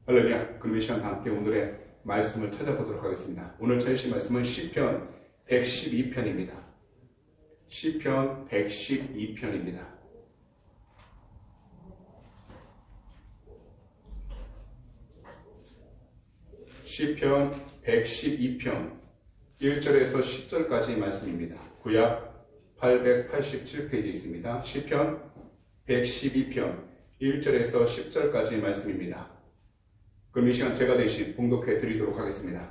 할렐루야. 그럼 이 시간 함께 오늘의 말씀을 찾아보도록 하겠습니다. 오늘 찾으실 말씀은 시편 112편입니다. 시편 112편입니다. 시편 112편 1절에서 10절까지의 말씀입니다. 구약 887페이지에 있습니다. 시편 112편 1절에서 10절까지의 말씀입니다. 그럼 이 시간 제가 대신 봉독해 드리도록 하겠습니다.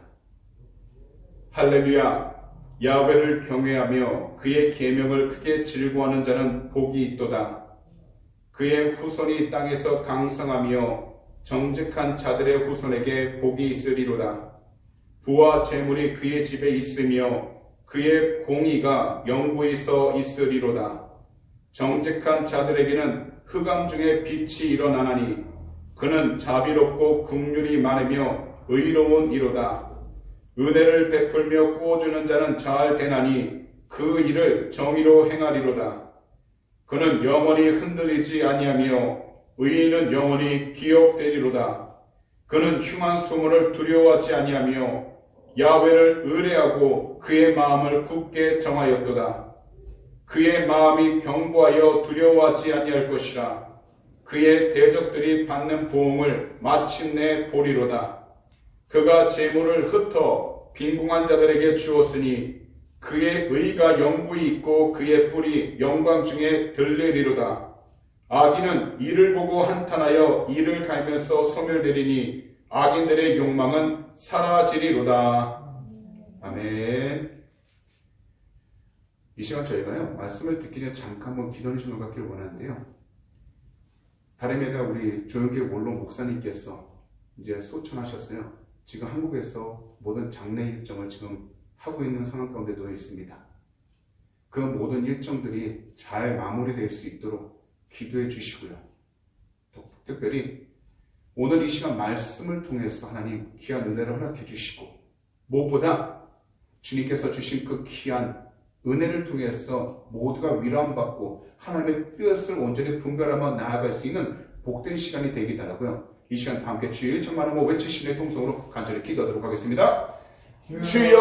할렐루야. 야훼를 경외하며 그의 계명을 크게 즐거워하는 자는 복이 있도다. 그의 후손이 땅에서 강성하며 정직한 자들의 후손에게 복이 있으리로다. 부와 재물이 그의 집에 있으며 그의 공의가 영구히 서 있으리로다. 정직한 자들에게는 흑암 중에 빛이 일어나나니 그는 자비롭고 긍휼이 많으며 의로운 이로다. 은혜를 베풀며 구워주는 자는 잘 되나니 그 일을 정의로 행하리로다. 그는 영원히 흔들리지 아니하며 의인은 영원히 기억되리로다. 그는 흉한 소문을 두려워하지 아니하며 야훼를 의뢰하고 그의 마음을 굳게 정하였도다. 그의 마음이 견고하여 두려워하지 아니할 것이라. 그의 대적들이 받는 보응을 마침내 보리로다. 그가 재물을 흩어 빈궁한 자들에게 주었으니 그의 의가 영구히 있고 그의 뿔이 영광 중에 들리리로다. 악인은 이를 보고 한탄하여 이를 갈면서 소멸되리니 악인들의 욕망은 사라지리로다. 아멘. 이 시간 저희가요, 말씀을 듣기 전에 잠깐 한번 기도하는 시간을 갖기를 원하는데요. 다름이 아니라 우리 조영길 원로 목사님께서 이제 소천하셨어요. 지금 한국에서 모든 장례 일정을 지금 하고 있는 상황 가운데 놓여 있습니다. 그 모든 일정들이 잘 마무리될 수 있도록 기도해 주시고요. 특별히 오늘 이 시간 말씀을 통해서 하나님 귀한 은혜를 허락해 주시고, 무엇보다 주님께서 주신 그 귀한 은혜를 통해서 모두가 위로받고 하나님의 뜻을 온전히 분별하며 나아갈 수 있는 복된 시간이 되기 바라고요. 이 시간 다 함께 주의 일청만 하고 외치시는 통성으로 간절히 기도하도록 하겠습니다. 주여!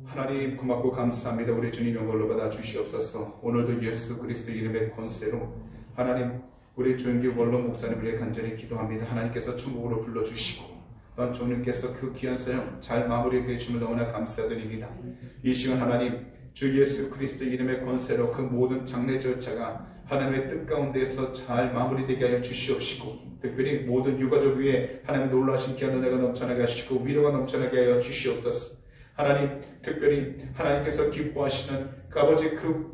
하나님 고맙고 감사합니다. 우리 주님 영광을 받아 주시옵소서. 오늘도 예수 그리스도 이름의 권세로 하나님 우리 조영기 원로 목사님을 간절히 기도합니다. 하나님께서 천국으로 불러주시고 또한 주님께서 그 귀한 사역 잘 마무리해 주심을 너무나 감사드립니다. 이 시간 하나님 주 예수 그리스도 이름의 권세로 그 모든 장례 절차가 하나님의 뜻 가운데에서 잘 마무리되게 하여 주시옵시고, 특별히 모든 유가족 위에 하나님 놀라신 귀한 은혜가 넘쳐나게 하시고 위로가 넘쳐나게 하여 주시옵소서. 하나님 특별히 하나님께서 기뻐하시는 그 아버지 그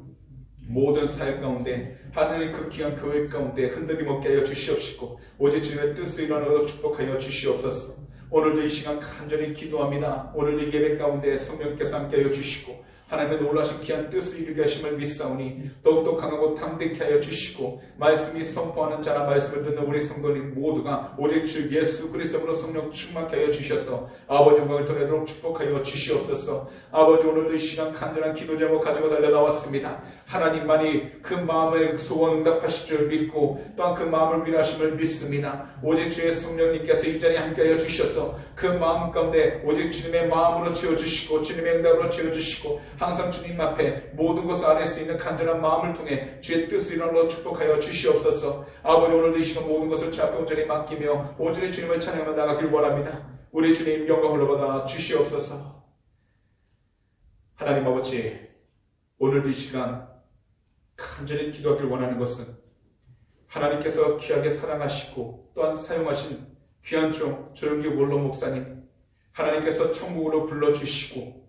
모든 사역 가운데 하나님 그 귀한 교회 가운데 흔들림 없게 하여 주시옵시고 오직 주님의 뜻을 일어나도록 축복하여 주시옵소서. 오늘도 이 시간 간절히 기도합니다. 오늘도 예배 가운데 성령께서 함께하여 주시고 하나님의 놀라신 귀한 뜻을 이루게 하심을 믿사오니 더욱더 강하고 담대케 하여 주시고 말씀이 선포하는 자나 말씀을 듣는 우리 성도님 모두가 오직 주 예수 그리스도로 성령 충만케 하여 주셔서 아버지 영광을 드리도록 축복하여 주시옵소서. 아버지 오늘도 이 시간 간절한 기도 제목 가지고 달려 나왔습니다. 하나님만이 그 마음의 소원 응답하실 줄 믿고 또한 그 마음을 위로하심을 믿습니다. 오직 주의 성령님께서 이 자리에 함께하여 주셔서 그 마음 가운데 오직 주님의 마음으로 채워주시고 주님의 응답으로 채워주시고 항상 주님 앞에 모든 것을 아뢰 수 있는 간절한 마음을 통해 주의 뜻을 이루어 축복하여 주시옵소서. 아버지 오늘도 이 시간 모든 것을 주 앞에 온전히 맡기며 오직 주님을 찬양하며 나가길 원합니다. 우리 주님 영광을 받아 주시옵소서. 하나님 아버지 오늘도 이 시간 간절히 기도하길 원하는 것은 하나님께서 귀하게 사랑하시고 또한 사용하신 귀한 종 조영기 원로 목사님 하나님께서 천국으로 불러주시고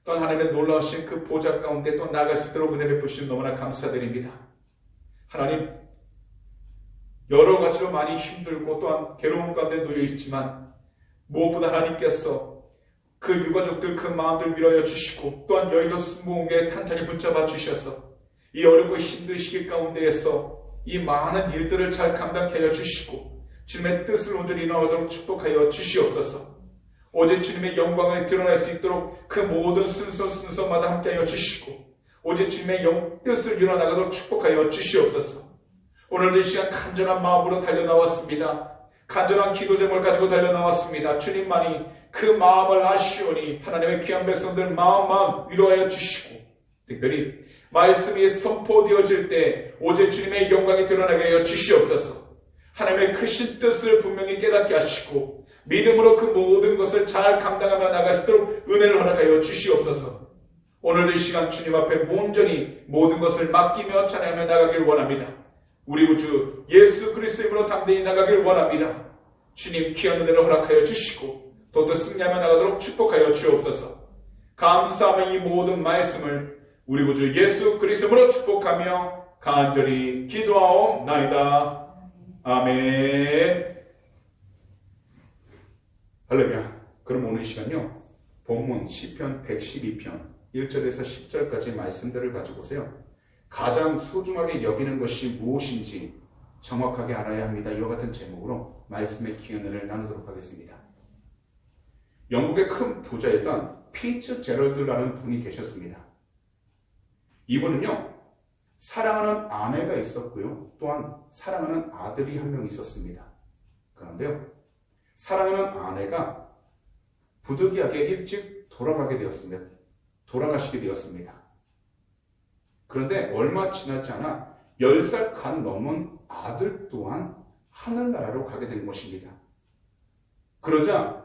또한 하나님의 놀라우신 그 보좌 가운데 또 나아갈 수 있도록 은혜 베푸시면 너무나 감사드립니다. 하나님 여러 가지로 많이 힘들고 또한 괴로움 가운데 놓여 있지만 무엇보다 하나님께서 그 유가족들 그 마음들 위로하여 주시고 또한 여의도 순복음교회 탄탄히 붙잡아 주셔서 이 어렵고 힘든 시기 가운데에서 이 많은 일들을 잘 감당케 하여 주시고 주님의 뜻을 온전히 이루어가도록 축복하여 주시옵소서. 오직 주님의 영광을 드러낼 수 있도록 그 모든 순서마다 함께하여 주시고 오직 주님의 뜻을 이루어나가도록 축복하여 주시옵소서. 오늘도 이 시간 간절한 마음으로 달려나왔습니다. 간절한 기도 제목을 가지고 달려나왔습니다. 주님만이 그 마음을 아시오니 하나님의 귀한 백성들 마음만 위로하여 주시고, 특별히 말씀이 선포되어질 때 오직 주님의 영광이 드러나게 하여 주시옵소서. 하나님의 크신 뜻을 분명히 깨닫게 하시고 믿음으로 그 모든 것을 잘 감당하며 나갈 수 있도록 은혜를 허락하여 주시옵소서. 오늘도 이 시간 주님 앞에 온전히 모든 것을 맡기며 찬양하며 나가길 원합니다. 우리 구주 예수 그리스도 이름으로 담대히 나가길 원합니다. 주님 귀한 은혜를 허락하여 주시고 더더 승리하며 나가도록 축복하여 주옵소서. 감사하며 이 모든 말씀을 우리 구주 예수 그리스도 이름으로 축복하며 간절히 기도하옵나이다. 아멘. 할렐루야. 그럼 오늘 이 시간요, 본문 시편 112편 1절에서 10절까지 말씀들을 가지고 오세요. 가장 소중하게 여기는 것이 무엇인지 정확하게 알아야 합니다. 이와 같은 제목으로 말씀의 기은을 나누도록 하겠습니다. 영국의 큰 부자였던 피츠제럴드라는 분이 계셨습니다. 이분은요, 사랑하는 아내가 있었고요, 또한 사랑하는 아들이 한 명 있었습니다. 그런데요, 사랑하는 아내가 부득이하게 일찍 돌아가시게 되었습니다. 그런데 얼마 지나지 않아 10살 간 넘은 아들 또한 하늘나라로 가게 된 것입니다. 그러자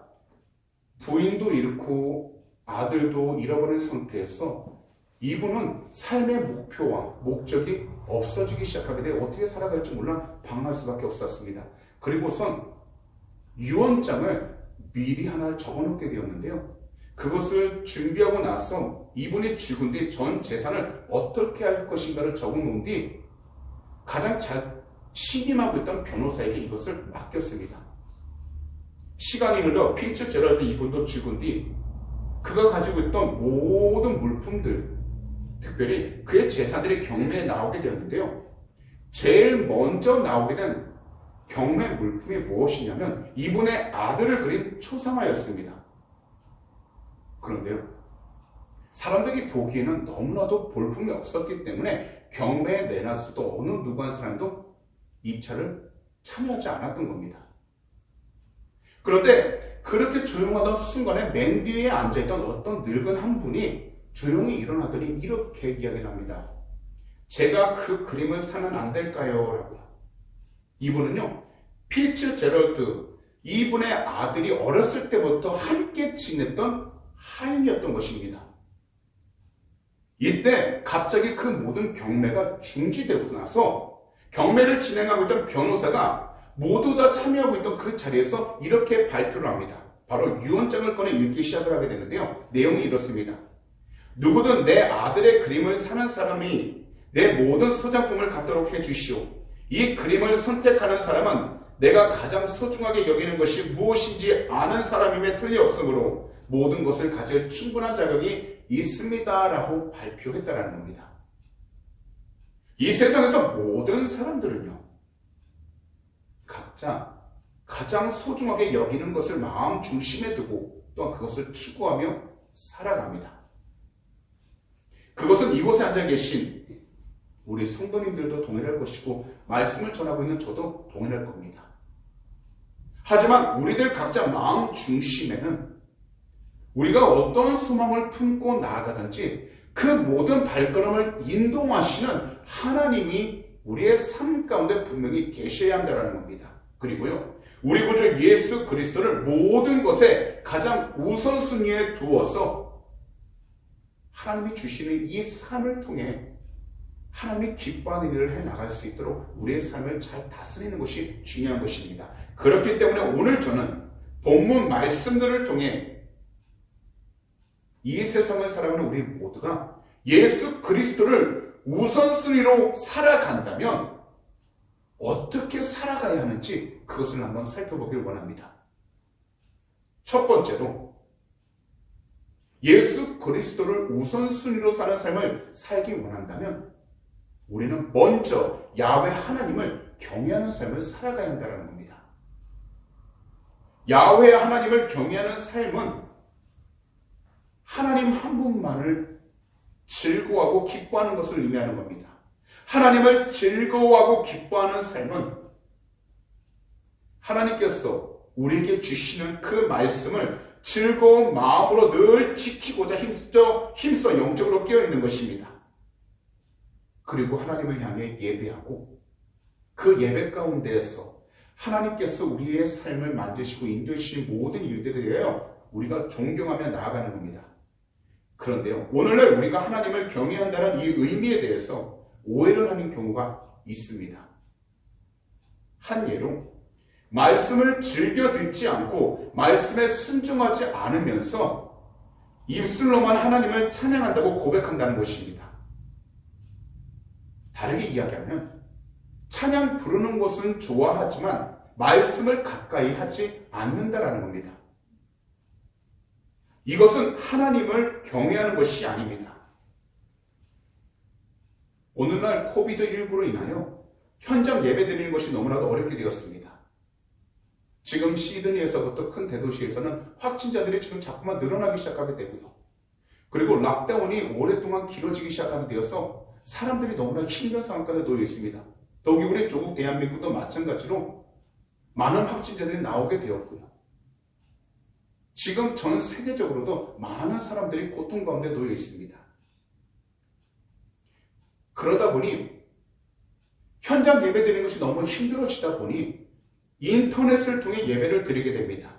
부인도 잃고 아들도 잃어버린 상태에서 이분은 삶의 목표와 목적이 없어지기 시작하게 돼 어떻게 살아갈지 몰라 방황할 수밖에 없었습니다. 그리고선 유언장을 미리 하나 적어놓게 되었는데요. 그것을 준비하고 나서 이분이 죽은 뒤 전 재산을 어떻게 할 것인가를 적어놓은 뒤 가장 잘 신임하고 있던 변호사에게 이것을 맡겼습니다. 시간이 흘러 피츠제럴드 이분도 죽은 뒤 그가 가지고 있던 모든 물품들, 특별히 그의 재산들이 경매에 나오게 되었는데요. 제일 먼저 나오게 된 경매 물품이 무엇이냐면 이분의 아들을 그린 초상화였습니다. 그런데요, 사람들이 보기에는 너무나도 볼품이 없었기 때문에 경매에 내놨을 때 어느 누구 한 사람도 입찰을 참여하지 않았던 겁니다. 그런데 그렇게 조용하던 순간에 맨 뒤에 앉아있던 어떤 늙은 한 분이 조용히 일어나더니 이렇게 이야기를 합니다. 제가 그 그림을 사면 안 될까요? 라고요. 이분은요, 피츠제럴드, 이분의 아들이 어렸을 때부터 함께 지냈던 하인이었던 것입니다. 이때 갑자기 그 모든 경매가 중지되고 나서 경매를 진행하고 있던 변호사가 모두 다 참여하고 있던 그 자리에서 이렇게 발표를 합니다. 바로 유언장을 꺼내 읽기 시작을 하게 되는데요. 내용이 이렇습니다. 누구든 내 아들의 그림을 사는 사람이 내 모든 소장품을 갖도록 해주시오. 이 그림을 선택하는 사람은 내가 가장 소중하게 여기는 것이 무엇인지 아는 사람임에 틀림없으므로 모든 것을 가질 충분한 자격이 있습니다. 라고 발표했다라는 겁니다. 이 세상에서 모든 사람들은요, 각자 가장 소중하게 여기는 것을 마음 중심에 두고 또한 그것을 추구하며 살아갑니다. 그것은 이곳에 앉아 계신 우리 성도님들도 동일할 것이고 말씀을 전하고 있는 저도 동일할 겁니다. 하지만 우리들 각자 마음 중심에는 우리가 어떤 소망을 품고 나아가든지 그 모든 발걸음을 인도하시는 하나님이 우리의 삶 가운데 분명히 계셔야 한다는 겁니다. 그리고요, 우리 구주 예수 그리스도를 모든 것에 가장 우선순위에 두어서 하나님이 주시는 이 삶을 통해 하나님이 기뻐하는 일을 해나갈 수 있도록 우리의 삶을 잘 다스리는 것이 중요한 것입니다. 그렇기 때문에 오늘 저는 본문 말씀들을 통해 이 세상을 살아가는 우리 모두가 예수 그리스도를 우선순위로 살아간다면 어떻게 살아가야 하는지 그것을 한번 살펴보길 원합니다. 첫 번째로 예수 그리스도를 우선순위로 사는 삶을 살기 원한다면 우리는 먼저 야훼 하나님을 경외하는 삶을 살아가야 한다는 겁니다. 야훼 하나님을 경외하는 삶은 하나님 한 분만을 즐거워하고 기뻐하는 것을 의미하는 겁니다. 하나님을 즐거워하고 기뻐하는 삶은 하나님께서 우리에게 주시는 그 말씀을 즐거운 마음으로 늘 지키고자 힘써 영적으로 깨어있는 것입니다. 그리고 하나님을 향해 예배하고 그 예배 가운데에서 하나님께서 우리의 삶을 만드시고 인도해주신 모든 일들에 대하여 우리가 존경하며 나아가는 겁니다. 그런데요, 오늘날 우리가 하나님을 경외한다는 이 의미에 대해서 오해를 하는 경우가 있습니다. 한 예로 말씀을 즐겨 듣지 않고 말씀에 순종하지 않으면서 입술로만 하나님을 찬양한다고 고백한다는 것입니다. 다르게 이야기하면 찬양 부르는 것은 좋아하지만 말씀을 가까이 하지 않는다라는 겁니다. 이것은 하나님을 경외하는 것이 아닙니다. 오늘날 코비드19로 인하여 현장 예배드리는 것이 너무나도 어렵게 되었습니다. 지금 시드니에서부터 큰 대도시에서는 확진자들이 지금 자꾸만 늘어나기 시작하게 되고요. 그리고 락다운이 오랫동안 길어지기 시작하게 되어서 사람들이 너무나 힘든 상황까지 놓여 있습니다. 더욱이 우리 조국 대한민국도 마찬가지로 많은 확진자들이 나오게 되었고요. 지금 전 세계적으로도 많은 사람들이 고통 가운데 놓여 있습니다. 그러다 보니 현장 예배 드리는 것이 너무 힘들어지다 보니 인터넷을 통해 예배를 드리게 됩니다.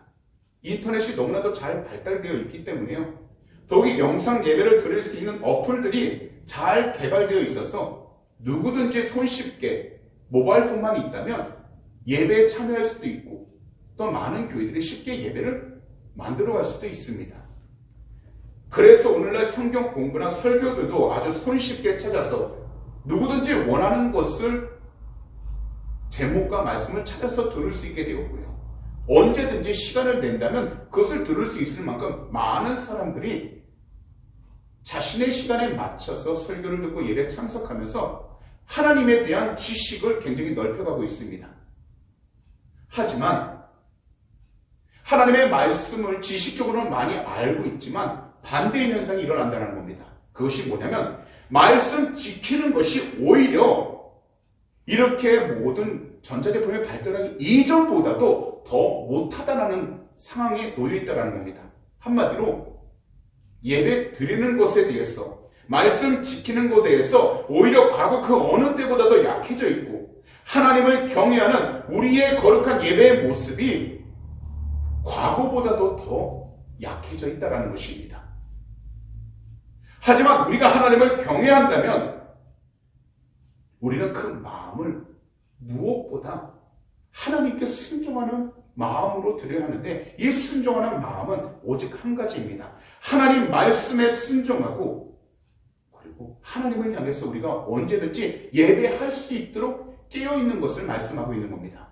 인터넷이 너무나도 잘 발달되어 있기 때문에요. 더욱이 영상 예배를 드릴 수 있는 어플들이 잘 개발되어 있어서 누구든지 손쉽게 모바일폰만 있다면 예배에 참여할 수도 있고 또 많은 교회들이 쉽게 예배를 만들어갈 수도 있습니다. 그래서 오늘날 성경 공부나 설교들도 아주 손쉽게 찾아서 누구든지 원하는 것을 제목과 말씀을 찾아서 들을 수 있게 되었고요. 언제든지 시간을 낸다면 그것을 들을 수 있을 만큼 많은 사람들이 자신의 시간에 맞춰서 설교를 듣고 예배에 참석하면서 하나님에 대한 지식을 굉장히 넓혀가고 있습니다. 하지만 하나님의 말씀을 지식적으로는 많이 알고 있지만 반대의 현상이 일어난다는 겁니다. 그것이 뭐냐면 말씀 지키는 것이 오히려 이렇게 모든 전자제품의 발달하기 이전보다도 더 못하다라는 상황에 놓여 있다는 겁니다. 한마디로 예배 드리는 것에 대해서 말씀 지키는 것에 대해서 오히려 과거 그 어느 때보다도 약해져 있고 하나님을 경외하는 우리의 거룩한 예배의 모습이 과거보다도 더 약해져 있다는 것입니다. 하지만 우리가 하나님을 경외한다면 우리는 그 마음을 무엇보다 하나님께 순종하는 마음으로 드려야 하는데 이 순종하는 마음은 오직 한 가지입니다. 하나님 말씀에 순종하고 그리고 하나님을 향해서 우리가 언제든지 예배할 수 있도록 깨어있는 것을 말씀하고 있는 겁니다.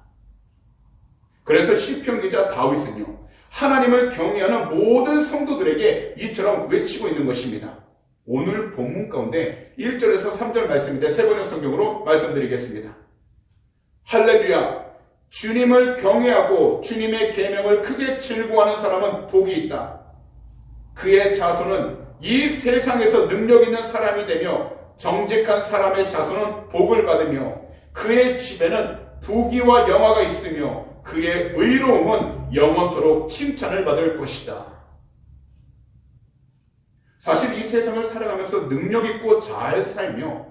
그래서 시편 기자 다윗은요, 하나님을 경외하는 모든 성도들에게 이처럼 외치고 있는 것입니다. 오늘 본문 가운데 1절에서 3절 말씀인데 세 번역 성경으로 말씀드리겠습니다. 할렐루야! 주님을 경외하고 주님의 계명을 크게 즐거워하는 사람은 복이 있다. 그의 자손은 이 세상에서 능력 있는 사람이 되며 정직한 사람의 자손은 복을 받으며 그의 집에는 부귀와 영화가 있으며 그의 의로움은 영원토록 칭찬을 받을 것이다. 사실 이 세상을 살아가면서 능력 있고 잘 살며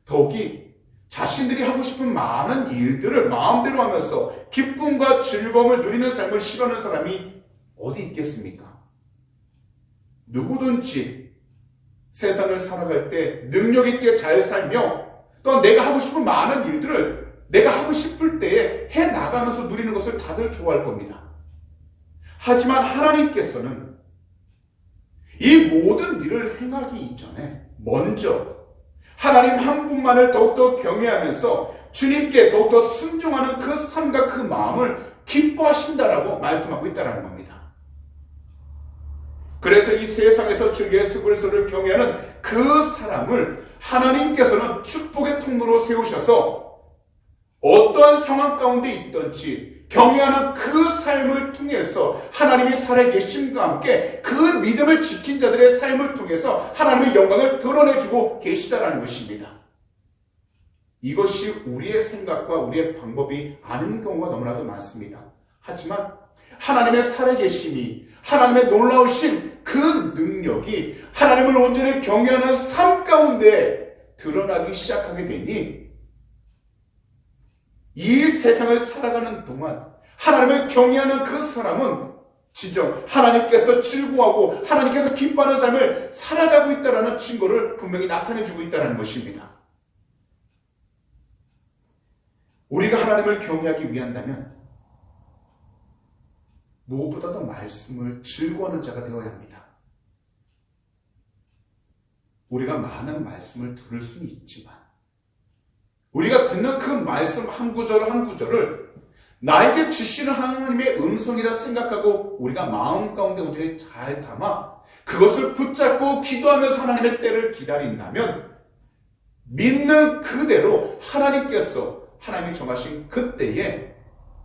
더욱이 자신들이 하고 싶은 많은 일들을 마음대로 하면서 기쁨과 즐거움을 누리는 삶을 싫어하는 사람이 어디 있겠습니까? 누구든지 세상을 살아갈 때 능력 있게 잘 살며 또 내가 하고 싶은 많은 일들을 내가 하고 싶을 때에 해나가면서 누리는 것을 다들 좋아할 겁니다. 하지만 하나님께서는 이 모든 일을 행하기 이전에 먼저 하나님 한 분만을 더욱더 경외하면서 주님께 더욱더 순종하는 그 삶과 그 마음을 기뻐하신다라고 말씀하고 있다는 겁니다. 그래서 이 세상에서 주 예수 그리스도를 경외하는 그 사람을 하나님께서는 축복의 통로로 세우셔서 어떠한 상황 가운데 있든지 경외하는 그 삶을 통해서 하나님이 살아계심과 함께 그 믿음을 지킨 자들의 삶을 통해서 하나님의 영광을 드러내주고 계시다라는 것입니다. 이것이 우리의 생각과 우리의 방법이 아닌 경우가 너무나도 많습니다. 하지만 하나님의 살아계심이, 하나님의 놀라우신 그 능력이 하나님을 온전히 경외하는 삶 가운데 드러나기 시작하게 되니 이 세상을 살아가는 동안 하나님을 경외하는 그 사람은 진정 하나님께서 즐거워하고 하나님께서 기뻐하는 삶을 살아가고 있다는 증거를 분명히 나타내주고 있다는 것입니다. 우리가 하나님을 경외하기 위한다면 무엇보다도 말씀을 즐거워하는 자가 되어야 합니다. 우리가 많은 말씀을 들을 수는 있지만 우리가 듣는 그 말씀 한 구절 한 구절을 나에게 주시는 하나님의 음성이라 생각하고 우리가 마음 가운데 온전히 잘 담아 그것을 붙잡고 기도하면서 하나님의 때를 기다린다면 믿는 그대로 하나님이 정하신 그때에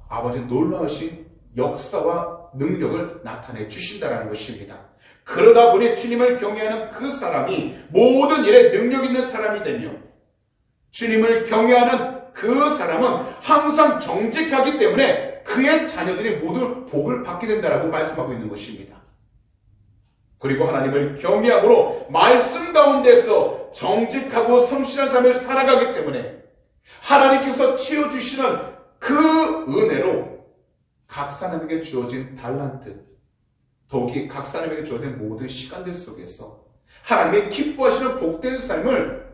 아버지 놀라우신 역사와 능력을 나타내 주신다는 것입니다. 그러다 보니 주님을 경외하는 그 사람이 모든 일에 능력 있는 사람이 되며 주님을 경외하는 그 사람은 항상 정직하기 때문에 그의 자녀들이 모두 복을 받게 된다라고 말씀하고 있는 것입니다. 그리고 하나님을 경외함으로 말씀 가운데서 정직하고 성실한 삶을 살아가기 때문에 하나님께서 채워주시는 그 은혜로 각 사람에게 주어진 달란트, 더욱이 각 사람에게 주어진 모든 시간들 속에서 하나님의 기뻐하시는 복된 삶을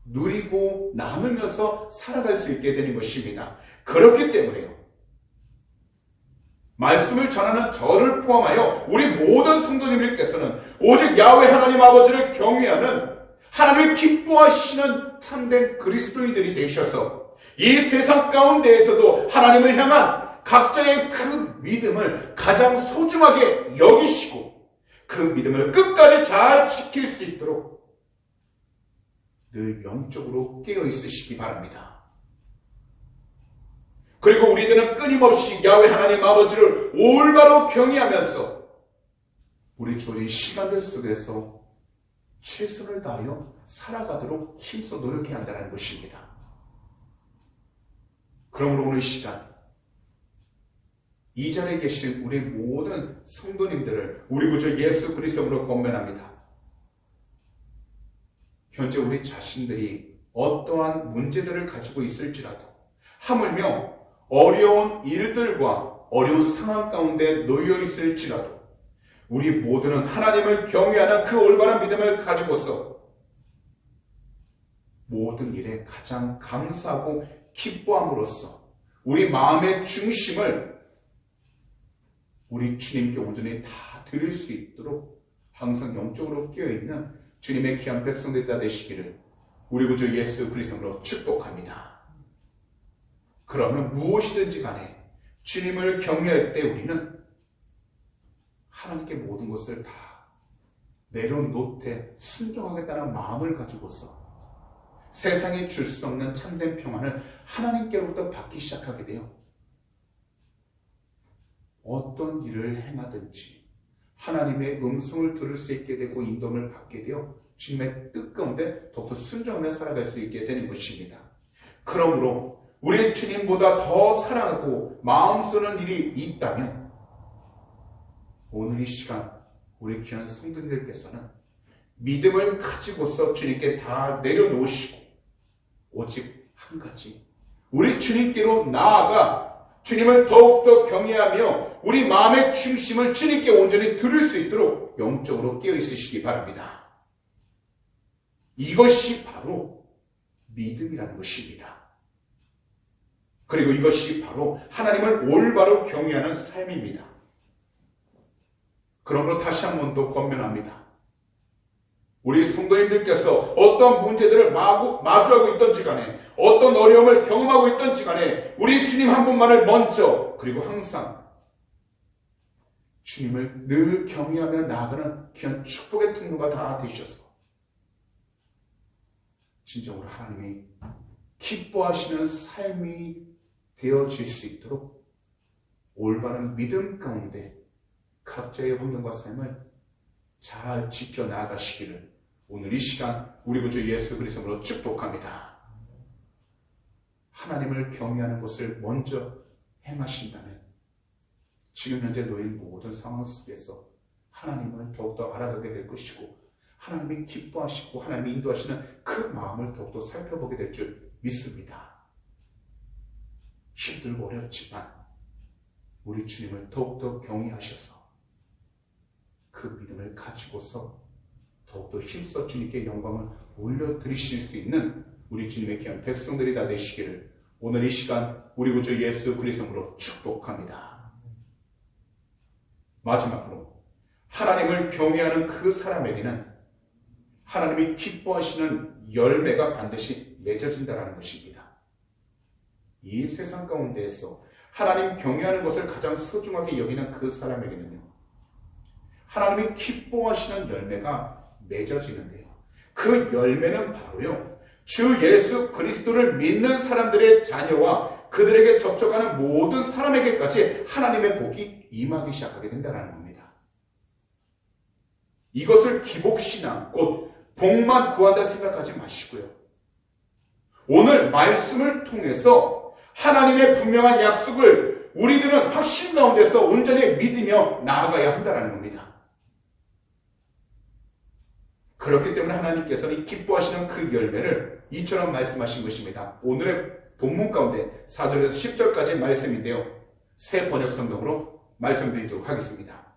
누리고 나누면서 살아갈 수 있게 되는 것입니다. 그렇기 때문에요. 말씀을 전하는 저를 포함하여 우리 모든 성도님들께서는 오직 야훼 하나님 아버지를 경외하는 하나님을 기뻐하시는 참된 그리스도인들이 되셔서 이 세상 가운데에서도 하나님을 향한 각자의 그 믿음을 가장 소중하게 여기시고 그 믿음을 끝까지 잘 지킬 수 있도록 늘 영적으로 깨어 있으시기 바랍니다. 그리고 우리들은 끊임없이 야훼 하나님 아버지를 올바로 경외하면서 우리 주어진 시간들 속에서 최선을 다하여 살아가도록 힘써 노력해야 한다는 것입니다. 그러므로 오늘 시간 이 자리에 계신 우리 모든 성도님들을 우리 구주 예수 그리스도로 권면합니다. 현재 우리 자신들이 어떠한 문제들을 가지고 있을지라도 하물며 어려운 일들과 어려운 상황 가운데 놓여 있을지라도 우리 모두는 하나님을 경외하는 그 올바른 믿음을 가지고서 모든 일에 가장 감사하고 기뻐함으로써 우리 마음의 중심을 우리 주님께 온전히 다 드릴 수 있도록 항상 영적으로 깨어있는 주님의 귀한 백성들이 다 되시기를 우리 구주 예수 그리스도로 축복합니다. 그러면 무엇이든지 간에 주님을 경외할 때 우리는 하나님께 모든 것을 다 내려놓되 순종하겠다는 마음을 가지고서 세상에 줄 수 없는 참된 평안을 하나님께로부터 받기 시작하게 돼요. 어떤 일을 행하든지 하나님의 음성을 들을 수 있게 되고 인도를 받게 되어 주님의 뜻 가운데 더욱더 순종하며 살아갈 수 있게 되는 것입니다. 그러므로 우리 주님보다 더 사랑하고 마음 쓰는 일이 있다면 오늘 이 시간 우리 귀한 성도님들께서는 믿음을 가지고서 주님께 다 내려놓으시고 오직 한 가지 우리 주님께로 나아가 주님을 더욱더 경외하며 우리 마음의 중심을 주님께 온전히 들을 수 있도록 영적으로 깨어있으시기 바랍니다. 이것이 바로 믿음이라는 것입니다. 그리고 이것이 바로 하나님을 올바로 경외하는 삶입니다. 그러므로 다시 한 번 더 권면합니다. 우리 성도님들께서 어떤 문제들을 마주하고 있던지 간에 어떤 어려움을 경험하고 있던지 간에 우리 주님 한 분만을 먼저 그리고 항상 주님을 늘 경외하며 나아가는 귀한 축복의 통로가 다 되셔서 진정으로 하나님이 기뻐하시는 삶이 되어질 수 있도록 올바른 믿음 가운데 각자의 환경과 삶을 잘 지켜나가시기를 오늘 이 시간 우리 구주 예수 그리스도로 축복합니다. 하나님을 경외하는 것을 먼저 행하신다면 지금 현재 놓인 모든 상황 속에서 하나님을 더욱더 알아가게 될 것이고 하나님이 기뻐하시고 하나님이 인도하시는 그 마음을 더욱더 살펴보게 될 줄 믿습니다. 힘들고 어렵지만 우리 주님을 더욱더 경외하셔서 그 믿음을 가지고서 더욱더 힘써 주님께 영광을 올려드리실 수 있는 우리 주님의 귀한 백성들이 다 되시기를 오늘 이 시간 우리 구주 예수 그리스도로 축복합니다. 마지막으로 하나님을 경외하는 그 사람에게는 하나님이 기뻐하시는 열매가 반드시 맺어진다는 것입니다. 이 세상 가운데에서 하나님 경외하는 것을 가장 소중하게 여기는 그 사람에게는요, 하나님이 기뻐하시는 열매가 맺어지는데요. 그 열매는 바로요, 주 예수 그리스도를 믿는 사람들의 자녀와 그들에게 접촉하는 모든 사람에게까지 하나님의 복이 임하기 시작하게 된다는 겁니다. 이것을 기복신앙, 곧 복만 구한다 생각하지 마시고요. 오늘 말씀을 통해서 하나님의 분명한 약속을 우리들은 확신 가운데서 온전히 믿으며 나아가야 한다는 겁니다. 그렇기 때문에 하나님께서는 기뻐하시는 그 열매를 이처럼 말씀하신 것입니다. 오늘의 본문 가운데 4절에서 10절까지의 말씀인데요. 새 번역 성경으로 말씀드리도록 하겠습니다.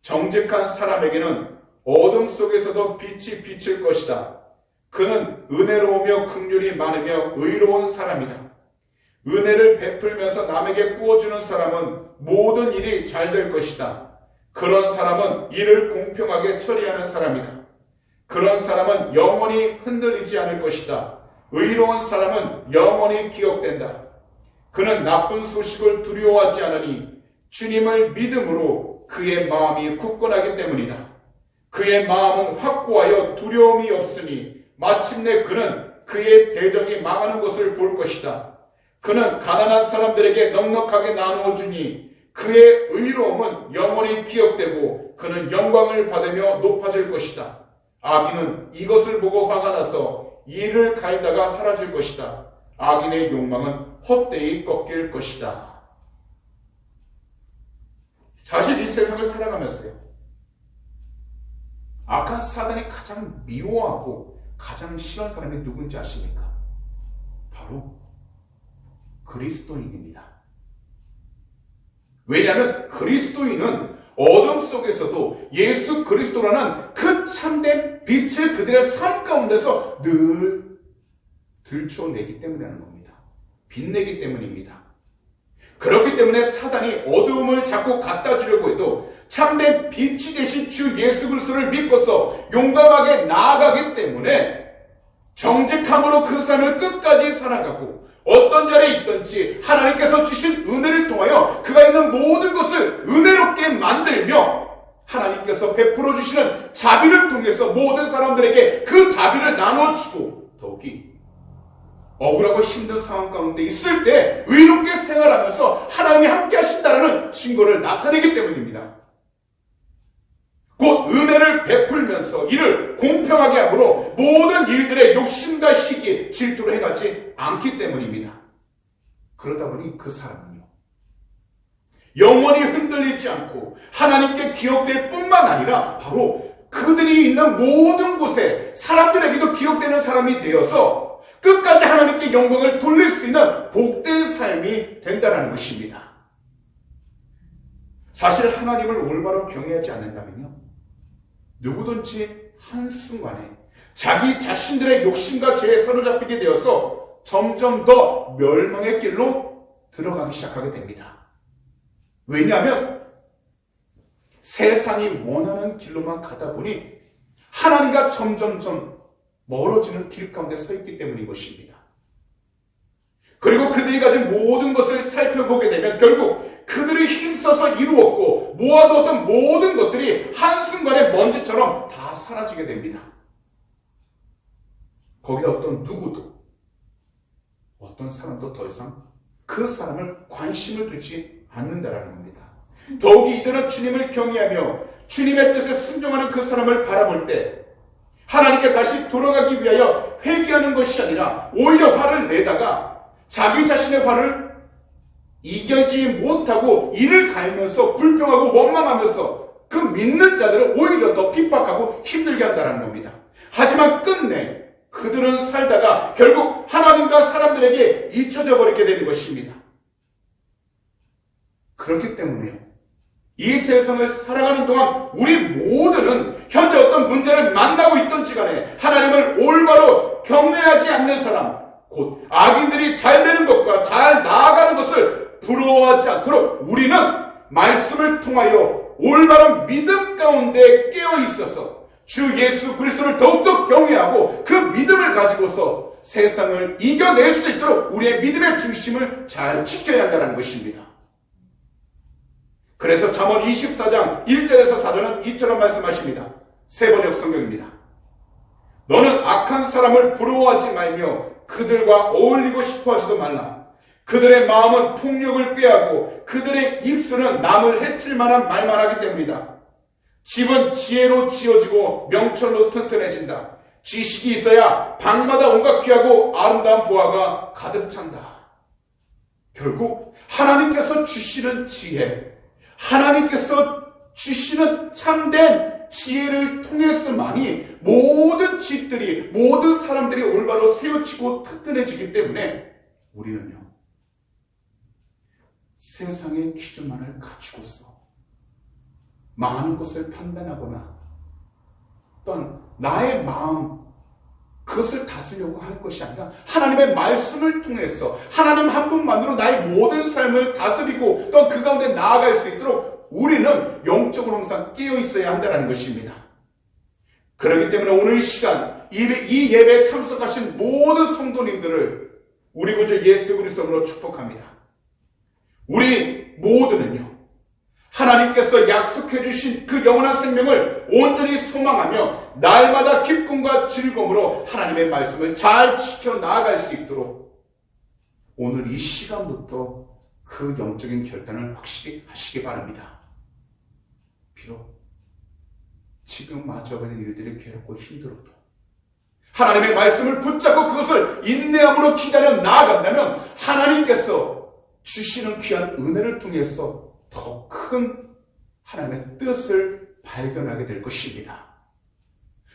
정직한 사람에게는 어둠 속에서도 빛이 비칠 것이다. 그는 은혜로우며 긍휼이 많으며 의로운 사람이다. 은혜를 베풀면서 남에게 구워주는 사람은 모든 일이 잘 될 것이다. 그런 사람은 일을 공평하게 처리하는 사람이다. 그런 사람은 영원히 흔들리지 않을 것이다. 의로운 사람은 영원히 기억된다. 그는 나쁜 소식을 두려워하지 않으니 주님을 믿음으로 그의 마음이 굳건하기 때문이다. 그의 마음은 확고하여 두려움이 없으니 마침내 그는 그의 대적이 망하는 것을 볼 것이다. 그는 가난한 사람들에게 넉넉하게 나누어 주니 그의 의로움은 영원히 기억되고 그는 영광을 받으며 높아질 것이다. 악인은 이것을 보고 화가 나서 이를 갈다가 사라질 것이다. 악인의 욕망은 헛되이 꺾일 것이다. 사실 이 세상을 살아가면서요, 악한 사단이 가장 미워하고 가장 싫어하는 사람이 누군지 아십니까? 바로 그리스도인입니다. 왜냐하면 그리스도인은 어둠 속에서도 예수 그리스도라는 그 참된 빛을 그들의 삶 가운데서 늘 들춰내기 때문이라는 겁니다. 빛내기 때문입니다. 그렇기 때문에 사단이 어두움을 자꾸 갖다 주려고 해도 참된 빛이 되신 주 예수 그리스도를 믿고서 용감하게 나아가기 때문에 정직함으로 그 삶을 끝까지 살아가고 어떤 자리에 있든지 하나님께서 주신 은혜를 통하여 그가 있는 모든 것을 은혜롭게 만들며 하나님께서 베풀어 주시는 자비를 통해서 모든 사람들에게 그 자비를 나눠주고 더욱이 억울하고 힘든 상황 가운데 있을 때 의롭게 생활하면서 하나님이 함께 하신다는 증거를 나타내기 때문입니다. 곧 은혜를 베풀면서 이를 공평하게 함으로 모든 일들의 욕심과 시기, 질투를 행하지 않기 때문입니다. 그러다 보니 그 사람은요, 영원히 흔들리지 않고 하나님께 기억될 뿐만 아니라 바로 그들이 있는 모든 곳에 사람들에게도 기억되는 사람이 되어서 끝까지 하나님께 영광을 돌릴 수 있는 복된 삶이 된다는 것입니다. 사실 하나님을 올바로 경외하지 않는다면요, 누구든지 한순간에 자기 자신들의 욕심과 죄에 사로잡히게 되어서 점점 더 멸망의 길로 들어가기 시작하게 됩니다. 왜냐하면 세상이 원하는 길로만 가다 보니 하나님과 점점점 멀어지는 길 가운데 서 있기 때문인 것입니다. 그리고 그들이 가진 모든 것을 살펴보게 되면 결국 그들이 힘써서 이루었고 모아두었던 모든 것들이 한순간에 먼지처럼 다 사라지게 됩니다. 거기에 어떤 누구도 어떤 사람도 더 이상 그 사람을 관심을 두지 않는다라는 겁니다. 더욱이 이들은 주님을 경외하며 주님의 뜻에 순종하는 그 사람을 바라볼 때 하나님께 다시 돌아가기 위하여 회개하는 것이 아니라 오히려 화를 내다가 자기 자신의 화를 이겨지 못하고 이를 갈면서 불평하고 원망하면서 그 믿는 자들을 오히려 더 핍박하고 힘들게 한다는 겁니다. 하지만 끝내 그들은 살다가 결국 하나님과 사람들에게 잊혀져 버리게 되는 것입니다. 그렇기 때문에요, 이 세상을 살아가는 동안 우리 모두는 현재 어떤 문제를 만나고 있던지 간에 하나님을 올바로 경외하지 않는 사람, 곧 악인들이 잘 되는 것과 잘 나아가는 것을 부러워하지 않도록 우리는 말씀을 통하여 올바른 믿음 가운데 깨어 있어서 주 예수 그리스도를 더욱더 경외하고 그 믿음을 가지고서 세상을 이겨낼 수 있도록 우리의 믿음의 중심을 잘 지켜야 한다는 것입니다. 그래서 잠언 24장 1절에서 4절은 이처럼 말씀하십니다. 세번역 성경입니다. 너는 악한 사람을 부러워하지 말며 그들과 어울리고 싶어 하지도 말라. 그들의 마음은 폭력을 꾀하고 그들의 입술은 남을 해칠 만한 말만 하기 때문이다. 집은 지혜로 지어지고 명철로 튼튼해진다. 지식이 있어야 방마다 온갖 귀하고 아름다운 보화가 가득 찬다. 결국 하나님께서 주시는 지혜, 하나님께서 주시는 참된 지혜를 통해서만이 모든 집들이, 모든 사람들이 올바로 세워지고 튼튼해지기 때문에 우리는요, 세상의 기준만을 가지고서 많은 것을 판단하거나 또한 나의 마음, 그것을 다스리려고 할 것이 아니라 하나님의 말씀을 통해서 하나님 한 분만으로 나의 모든 삶을 다스리고 또 그 가운데 나아갈 수 있도록 우리는 영적으로 항상 깨어 있어야 한다는 것입니다. 그렇기 때문에 오늘 이 시간 이 예배에 참석하신 모든 성도님들을 우리 구주 예수 그리스도로 축복합니다. 우리 모두는요, 하나님께서 약속해 주신 그 영원한 생명을 온전히 소망하며 날마다 기쁨과 즐거움으로 하나님의 말씀을 잘 지켜 나아갈 수 있도록 오늘 이 시간부터 그 영적인 결단을 확실히 하시기 바랍니다. 비록 지금 마주하고 있는 일들이 괴롭고 힘들어도 하나님의 말씀을 붙잡고 그것을 인내함으로 기다려 나아간다면 하나님께서 주시는 귀한 은혜를 통해서 더 큰 하나님의 뜻을 발견하게 될 것입니다.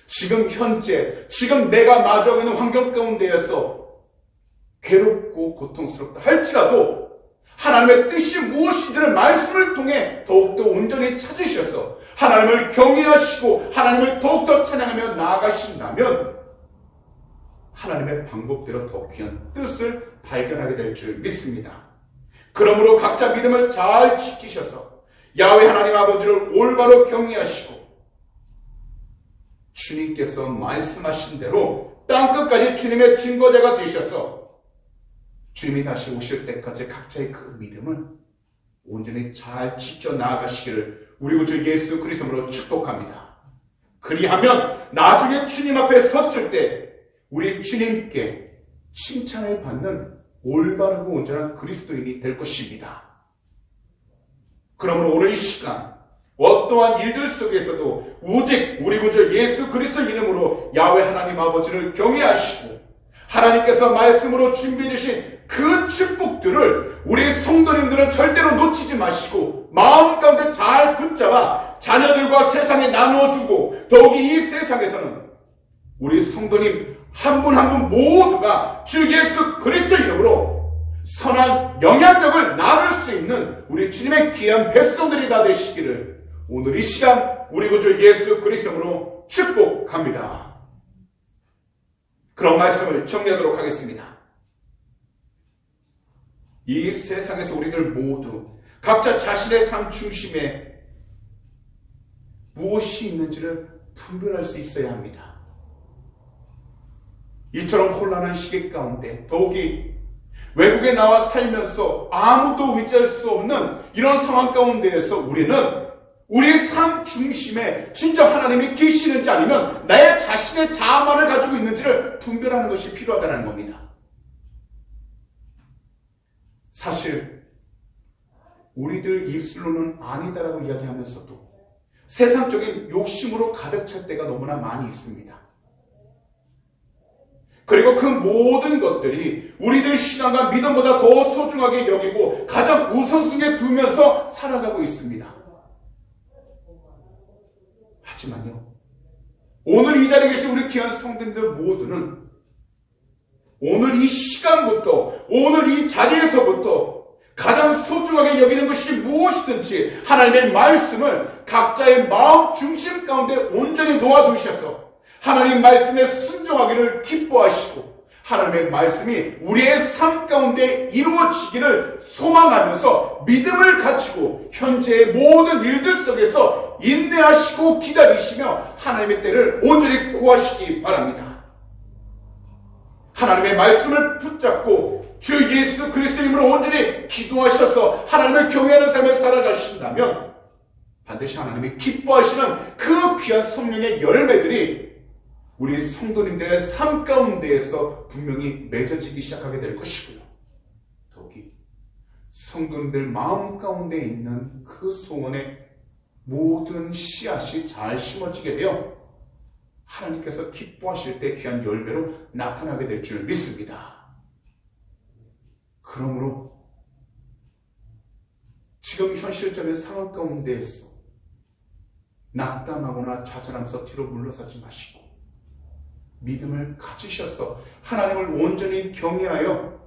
지금 현재, 지금 내가 마주하고 있는 환경 가운데에서 괴롭고 고통스럽다 할지라도 하나님의 뜻이 무엇인지를 말씀을 통해 더욱더 온전히 찾으셔서 하나님을 경외하시고 하나님을 더욱더 찬양하며 나아가신다면 하나님의 방법대로 더 귀한 뜻을 발견하게 될 줄 믿습니다. 그러므로 각자 믿음을 잘 지키셔서 야훼 하나님 아버지를 올바로 경외하시고 주님께서 말씀하신 대로 땅끝까지 주님의 증거자가 되셔서 주님이 다시 오실 때까지 각자의 그 믿음을 온전히 잘 지켜나가시기를 우리 구주 예수 그리스도로 축복합니다. 그리하면 나중에 주님 앞에 섰을 때 우리 주님께 칭찬을 받는 올바르고 온전한 그리스도인이 될 것입니다. 그러므로 오늘 이 시간 어떠한 일들 속에서도 오직 우리 구주 예수 그리스도 이름으로 야훼 하나님 아버지를 경외하시고 하나님께서 말씀으로 준비해 주신 그 축복들을 우리 성도님들은 절대로 놓치지 마시고 마음 가운데 잘 붙잡아 자녀들과 세상에 나누어주고 더욱이 이 세상에서는 우리 성도님 한 분 한 분 모두가 주 예수 그리스도 이름으로 선한 영향력을 나눌 수 있는 우리 주님의 귀한 백성들이 다 되시기를 오늘 이 시간 우리 구주 예수 그리스도로 축복합니다. 그런 말씀을 정리하도록 하겠습니다. 이 세상에서 우리들 모두 각자 자신의 삶 중심에 무엇이 있는지를 분별할 수 있어야 합니다. 이처럼 혼란한 시기 가운데 더욱이 외국에 나와 살면서 아무도 의지할 수 없는 이런 상황 가운데에서 우리는 우리의 삶 중심에 진짜 하나님이 계시는지 아니면 나의 자신의 자아만을 가지고 있는지를 분별하는 것이 필요하다는 겁니다. 사실 우리들 입술로는 아니다라고 이야기하면서도 세상적인 욕심으로 가득 찰 때가 너무나 많이 있습니다. 그리고 그 모든 것들이 우리들 신앙과 믿음보다 더 소중하게 여기고 가장 우선순위에 두면서 살아가고 있습니다. 하지만요, 오늘 이 자리에 계신 우리 귀한 성도님들 모두는 오늘 이 시간부터, 오늘 이 자리에서부터 가장 소중하게 여기는 것이 무엇이든지 하나님의 말씀을 각자의 마음 중심 가운데 온전히 놓아두셔서 하나님 말씀에 순종하기를 기뻐하시고 하나님의 말씀이 우리의 삶 가운데 이루어지기를 소망하면서 믿음을 가지고 현재의 모든 일들 속에서 인내하시고 기다리시며 하나님의 때를 온전히 구하시기 바랍니다. 하나님의 말씀을 붙잡고 주 예수 그리스도 이름으로 온전히 기도하셔서 하나님을 경외하는 삶을 살아가신다면 반드시 하나님이 기뻐하시는 그 귀한 성령의 열매들이 우리 성도님들의 삶 가운데에서 분명히 맺어지기 시작하게 될 것이고요. 더욱이 성도님들 마음 가운데 있는 그 소원의 모든 씨앗이 잘 심어지게 되어 하나님께서 기뻐하실 때 귀한 열매로 나타나게 될 줄 믿습니다. 그러므로 지금 현실적인 상황 가운데에서 낙담하거나 좌절하면서 뒤로 물러서지 마시고 믿음을 가지셔서 하나님을 온전히 경외하여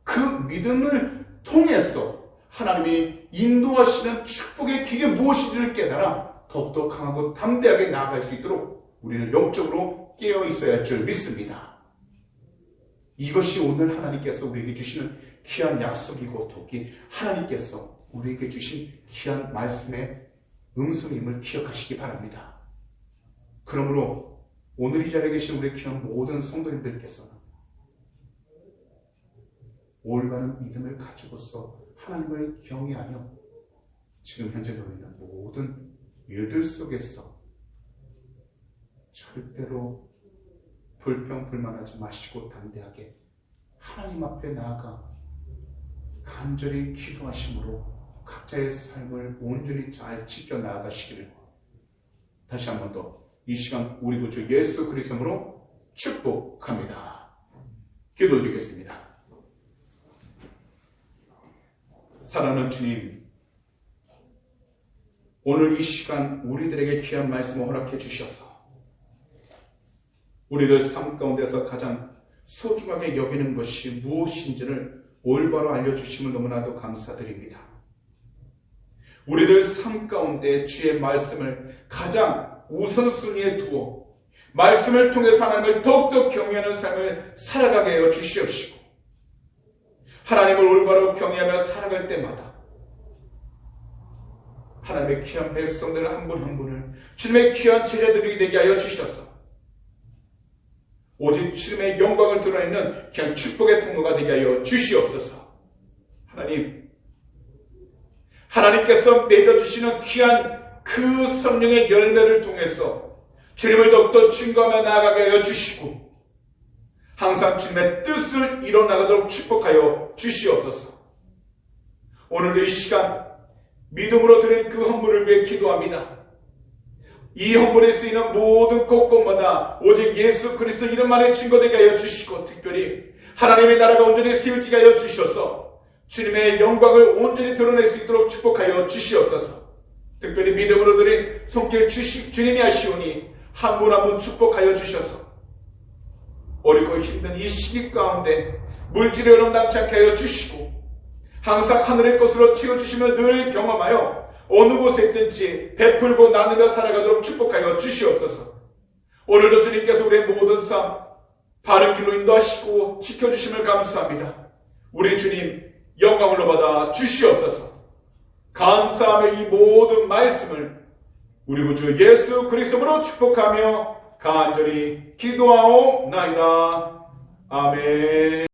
그 믿음을 통해서 하나님이 인도하시는 축복의 길이 무엇인지를 깨달아 더욱더 강하고 담대하게 나아갈 수 있도록 우리는 영적으로 깨어 있어야 할 줄 믿습니다. 이것이 오늘 하나님께서 우리에게 주시는 귀한 약속이고 더욱이 하나님께서 우리에게 주신 귀한 말씀의 음성임을 기억하시기 바랍니다. 그러므로 오늘 이 자리에 계신 우리 귀한 모든 성도님들께서는 올바른 믿음을 가지고서 하나님을 경외하여 지금 현재 놓이는 모든 일들 속에서 절대로 불평불만하지 마시고 담대하게 하나님 앞에 나아가 간절히 기도하심으로 각자의 삶을 온전히 잘 지켜나가시기를 다시 한 번 더 이 시간 우리 구주 예수 그리스도로 축복합니다. 기도드리겠습니다. 사랑하는 주님, 오늘 이 시간 우리들에게 귀한 말씀을 허락해 주셔서 우리들 삶 가운데서 가장 소중하게 여기는 것이 무엇인지를 올바로 알려주심을 너무나도 감사드립니다. 우리들 삶 가운데 주의 말씀을 가장 우선순위에 두어 말씀을 통해서 하나님을 더욱더 경외하는 삶을 살아가게 하여 주시옵시고 하나님을 올바로 경외하며 살아갈 때마다 하나님의 귀한 백성들 한 분 한 분을 주님의 귀한 제자들이 되게 하여 주셔서 오직 주님의 영광을 드러내는 귀한 축복의 통로가 되게 하여 주시옵소서. 하나님께서 맺어주시는 귀한 그 성령의 열매를 통해서 주님을 더욱더 증거하며 나아가게 하여 주시고 항상 주님의 뜻을 이뤄나가도록 축복하여 주시옵소서. 오늘도 이 시간 믿음으로 드린 그 헌물을 위해 기도합니다. 이 헌물에 쓰이는 모든 곳곳마다 오직 예수 그리스도 이름만의 증거되게 하여 주시고 특별히 하나님의 나라가 온전히 세워지게 하여 주셔서 주님의 영광을 온전히 드러낼 수 있도록 축복하여 주시옵소서. 특별히 믿음으로 드린 손길 주님이 하시오니 한 분 한 분 축복하여 주셔서 어렵고 힘든 이 시기 가운데 물질이 어렵지 않게 하여 주시고 항상 하늘의 것으로 채워주심을 늘 경험하여 어느 곳에 있든지 베풀고 나누며 살아가도록 축복하여 주시옵소서. 오늘도 주님께서 우리의 모든 삶 바른 길로 인도하시고 지켜주심을 감사합니다. 우리 주님 영광을 받아 주시옵소서. 감사하며 이 모든 말씀을 우리 구주 예수 그리스도로 축복하며 간절히 기도하옵나이다. 아멘.